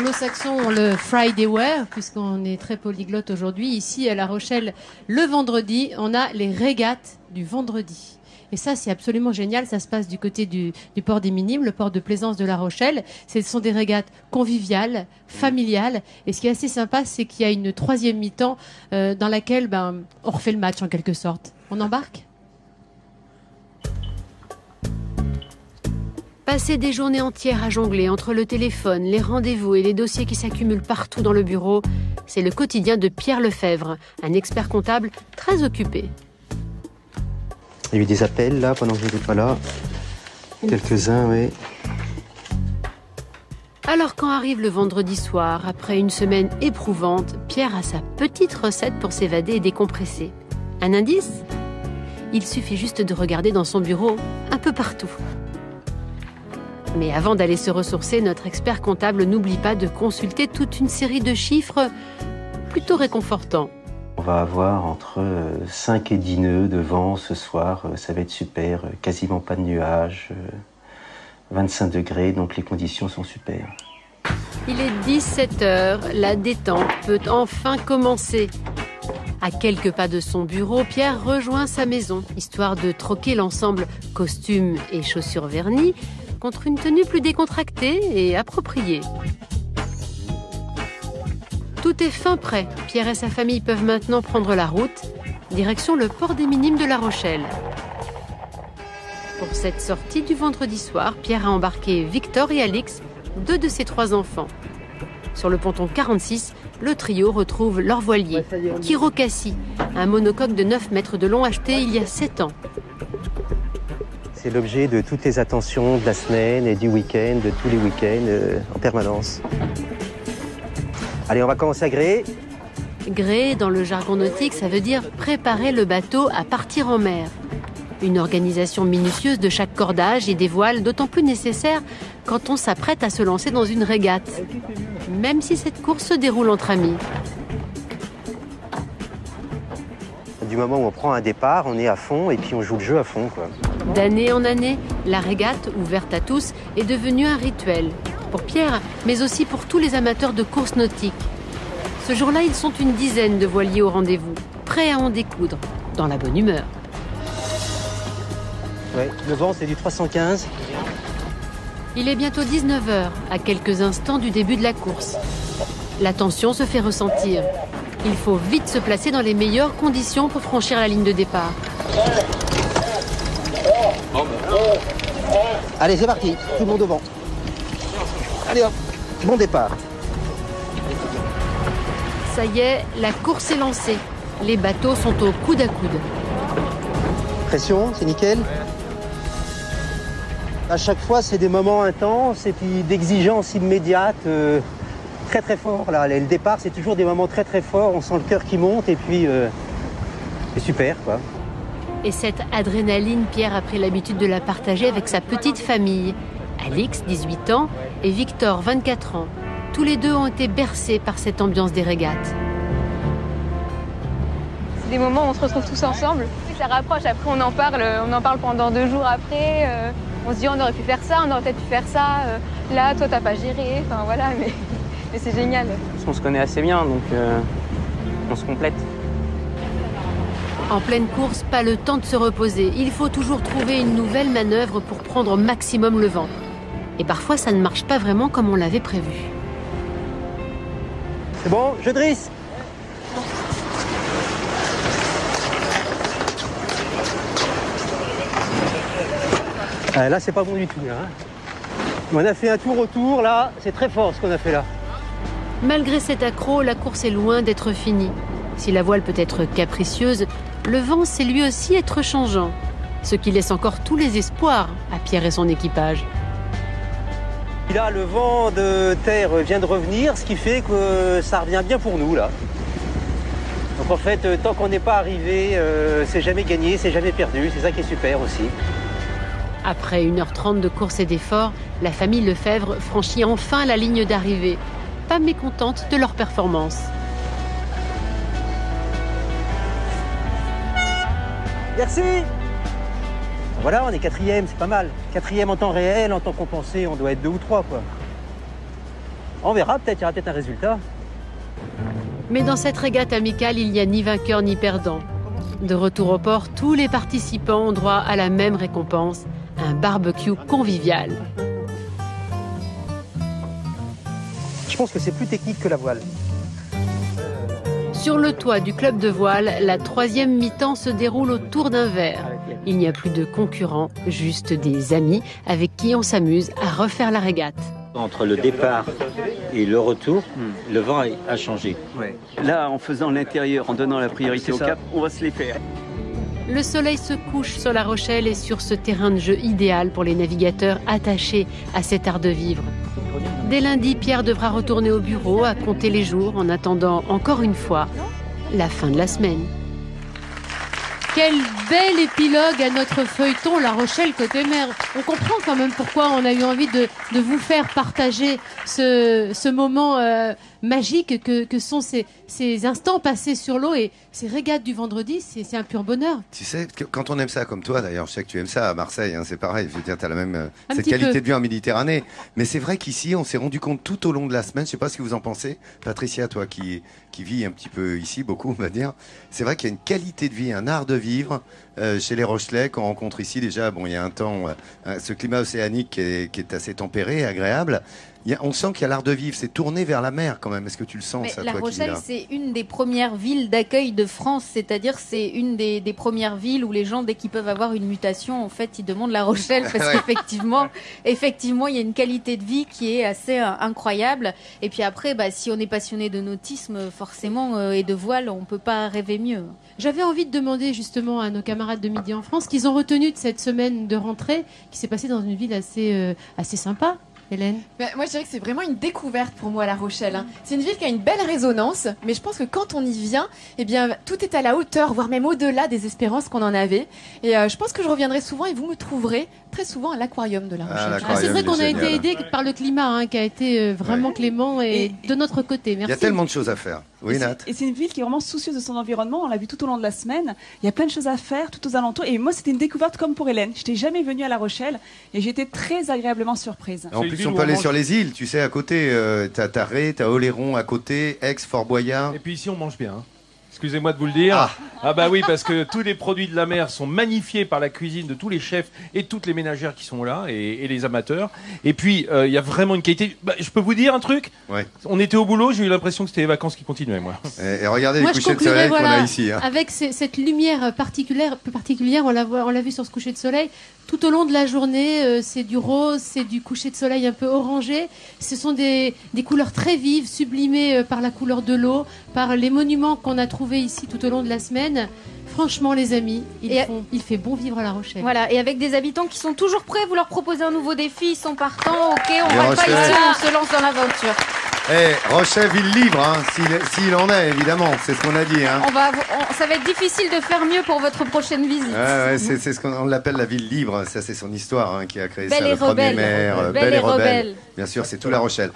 anglo-saxons ont le Friday Wear, puisqu'on est très polyglotte aujourd'hui. Ici, à La Rochelle, le vendredi, on a les régates du vendredi. Et ça, c'est absolument génial. Ça se passe du côté du port des Minimes, le port de plaisance de La Rochelle. Ce sont des régates conviviales, familiales. Et ce qui est assez sympa, c'est qu'il y a une troisième mi-temps dans laquelle on refait le match en quelque sorte. On embarque ? Passer des journées entières à jongler entre le téléphone, les rendez-vous et les dossiers qui s'accumulent partout dans le bureau, c'est le quotidien de Pierre Lefebvre, un expert comptable très occupé. Il y a eu des appels là pendant que je n'étais pas là. Quelques-uns, oui. Alors quand arrive le vendredi soir, après une semaine éprouvante, Pierre a sa petite recette pour s'évader et décompresser. Un indice ? Il suffit juste de regarder dans son bureau, un peu partout. Mais avant d'aller se ressourcer, notre expert comptable n'oublie pas de consulter toute une série de chiffres plutôt réconfortants. On va avoir entre 5 et 10 nœuds de vent ce soir, ça va être super, quasiment pas de nuages, 25 degrés, donc les conditions sont super. Il est 17h, la détente peut enfin commencer. À quelques pas de son bureau, Pierre rejoint sa maison, histoire de troquer l'ensemble costume et chaussures vernis contre une tenue plus décontractée et appropriée. Tout est fin prêt. Pierre et sa famille peuvent maintenant prendre la route, direction le port des Minimes de La Rochelle. Pour cette sortie du vendredi soir, Pierre a embarqué Victor et Alix, 2 de ses 3 enfants. Sur le ponton 46, le trio retrouve leur voilier, Kirokasi, un monocoque de 9 mètres de long acheté il y a 7 ans. C'est l'objet de toutes les attentions de la semaine et du week-end, de tous les week-ends en permanence. Allez, on va commencer à gréer. Gréer, dans le jargon nautique, ça veut dire préparer le bateau à partir en mer. Une organisation minutieuse de chaque cordage et des voiles, d'autant plus nécessaire quand on s'apprête à se lancer dans une régate, même si cette course se déroule entre amis. Du moment où on prend un départ, on est à fond et puis on joue le jeu à fond, quoi. D'année en année, la régate, ouverte à tous, est devenue un rituel. Pour Pierre, mais aussi pour tous les amateurs de courses nautiques. Ce jour-là, ils sont une dizaine de voiliers au rendez-vous, prêts à en découdre, dans la bonne humeur. Ouais, le vent, c'est du 315. Il est bientôt 19h, à quelques instants du début de la course. La tension se fait ressentir. Il faut vite se placer dans les meilleures conditions pour franchir la ligne de départ. Allez, c'est parti, tout le monde au vent. Allez hop, bon départ. Ça y est, la course est lancée. Les bateaux sont au coude à coude. Pression, c'est nickel. À chaque fois, c'est des moments intenses et puis d'exigence immédiate, très très fort. Là, le départ, c'est toujours des moments très très forts. On sent le cœur qui monte et puis c'est super, quoi. Et cette adrénaline, Pierre a pris l'habitude de la partager avec sa petite famille. Alix, 18 ans, et Victor, 24 ans. Tous les deux ont été bercés par cette ambiance des régates. C'est des moments où on se retrouve tous ensemble. Ça rapproche, après on en parle pendant 2 jours après. On se dit on aurait pu faire ça, on aurait peut-être pu faire ça. Là, toi, t'as pas géré. Enfin voilà, mais c'est génial. On se connaît assez bien, donc on se complète. En pleine course, pas le temps de se reposer. Il faut toujours trouver une nouvelle manœuvre pour prendre au maximum le vent. Et parfois, ça ne marche pas vraiment comme on l'avait prévu. C'est bon, je drisse. Ah, là, c'est pas bon du tout. Là, hein. On a fait un tour autour, là, c'est très fort ce qu'on a fait là. Malgré cet accroc, la course est loin d'être finie. Si la voile peut être capricieuse, le vent sait lui aussi être changeant. Ce qui laisse encore tous les espoirs à Pierre et son équipage. Là, le vent de terre vient de revenir, ce qui fait que ça revient bien pour nous, là. Donc en fait, tant qu'on n'est pas arrivé, c'est jamais gagné, c'est jamais perdu. C'est ça qui est super aussi. Après 1h30 de course et d'effort, la famille Lefebvre franchit enfin la ligne d'arrivée. Pas mécontente de leur performance. Merci. Voilà, on est 4e, c'est pas mal. 4e en temps réel, en temps compensé, on doit être 2 ou 3, quoi. On verra, peut-être, il y aura peut-être un résultat. Mais dans cette régate amicale, il n'y a ni vainqueur ni perdant. De retour au port, tous les participants ont droit à la même récompense, un barbecue convivial. Je pense que c'est plus technique que la voile. Sur le toit du club de voile, la troisième mi-temps se déroule autour d'un verre. Il n'y a plus de concurrents, juste des amis avec qui on s'amuse à refaire la régate. Entre le départ et le retour, le vent a changé. Ouais. Là, en faisant l'intérieur, en donnant la priorité au cap, on va se les faire. Le soleil se couche sur La Rochelle et sur ce terrain de jeu idéal pour les navigateurs attachés à cet art de vivre. Dès lundi, Pierre devra retourner au bureau à compter les jours en attendant encore une fois la fin de la semaine. Quel bel épilogue à notre feuilleton La Rochelle côté mer. On comprend quand même pourquoi on a eu envie de vous faire partager ce moment magique que sont ces instants passés sur l'eau et ces régates du vendredi, c'est un pur bonheur. Tu sais, quand on aime ça comme toi, d'ailleurs, je sais que tu aimes ça à Marseille, hein, c'est pareil, je veux dire, tu as la même cette qualité de vie en Méditerranée. Mais c'est vrai qu'ici, on s'est rendu compte tout au long de la semaine, je sais pas ce que vous en pensez, Patricia, toi qui vit un petit peu ici, beaucoup on va dire, c'est vrai qu'il y a une qualité de vie, un art de vivre chez les Rochelais qu'on rencontre ici déjà. Bon, il y a un temps, ce climat océanique qui est assez tempéré, agréable. On sent qu'il y a l'art de vivre, c'est tourné vers la mer quand même. Est-ce que tu le sens, ça, La toi, Rochelle, c'est une des premières villes d'accueil de France, c'est-à-dire c'est une des premières villes où les gens, dès qu'ils peuvent avoir une mutation, en fait, ils demandent La Rochelle parce qu'effectivement, il y a une qualité de vie qui est assez incroyable. Et puis après, si on est passionné de nautisme, forcément, et de voile, on peut pas rêver mieux. J'avais envie de demander justement à nos camarades de Midi en France ce qu'ils ont retenu de cette semaine de rentrée qui s'est passée dans une ville assez sympa. Hélène? Moi, je dirais que c'est vraiment une découverte pour moi, La Rochelle. Hein. C'est une ville qui a une belle résonance, mais je pense que quand on y vient, eh bien, tout est à la hauteur, voire même au-delà des espérances qu'on en avait. Et je pense que je reviendrai souvent et vous me trouverez très souvent à l'aquarium de La Rochelle. C'est vrai qu'on a été aidé par le climat, qui a été vraiment clément et de notre côté. Merci. Il y a tellement de choses à faire. Oui, Nat. Et c'est une ville qui est vraiment soucieuse de son environnement. On l'a vu tout au long de la semaine. Il y a plein de choses à faire tout aux alentours. Et moi, c'était une découverte comme pour Hélène. Je n'étais jamais venue à La Rochelle et j'ai été très agréablement surprise. En plus, on peut aller sur les îles, tu sais, à côté. T'as Ré, t'as Oléron à côté, Aix, Fort-Boyard. Et puis ici, on mange bien. Excusez-moi de vous le dire. Ah bah oui, parce que tous les produits de la mer sont magnifiés par la cuisine de tous les chefs et toutes les ménagères qui sont là et les amateurs. Et puis, il y a vraiment une qualité. Je peux vous dire un truc? Ouais. On était au boulot, j'ai eu l'impression que c'était les vacances qui continuaient, moi. Et regardez les couchers de soleil qu'on a ici. Hein. Avec cette lumière peu particulière, on l'a vu sur ce coucher de soleil. Tout au long de la journée, c'est du rose, c'est du coucher de soleil un peu orangé. Ce sont des couleurs très vives, sublimées par la couleur de l'eau, par les monuments qu'on a trouvés ici tout au long de la semaine. Franchement, les amis, il fait bon vivre à La Rochelle. Voilà, et avec des habitants qui sont toujours prêts, vous leur proposez un nouveau défi, ils sont partants, ok, on va pas ici, on se lance dans l'aventure. Rochelle, ville libre, hein, s'il en est, évidemment, c'est ce qu'on a dit. Hein. Ça va être difficile de faire mieux pour votre prochaine visite. C'est ce qu'on l'appelle la ville libre, ça c'est son histoire qui a créé Belle ça, et le premier rebelle. maire. Belle et rebelle. Bien sûr, c'est tout La Rochelle.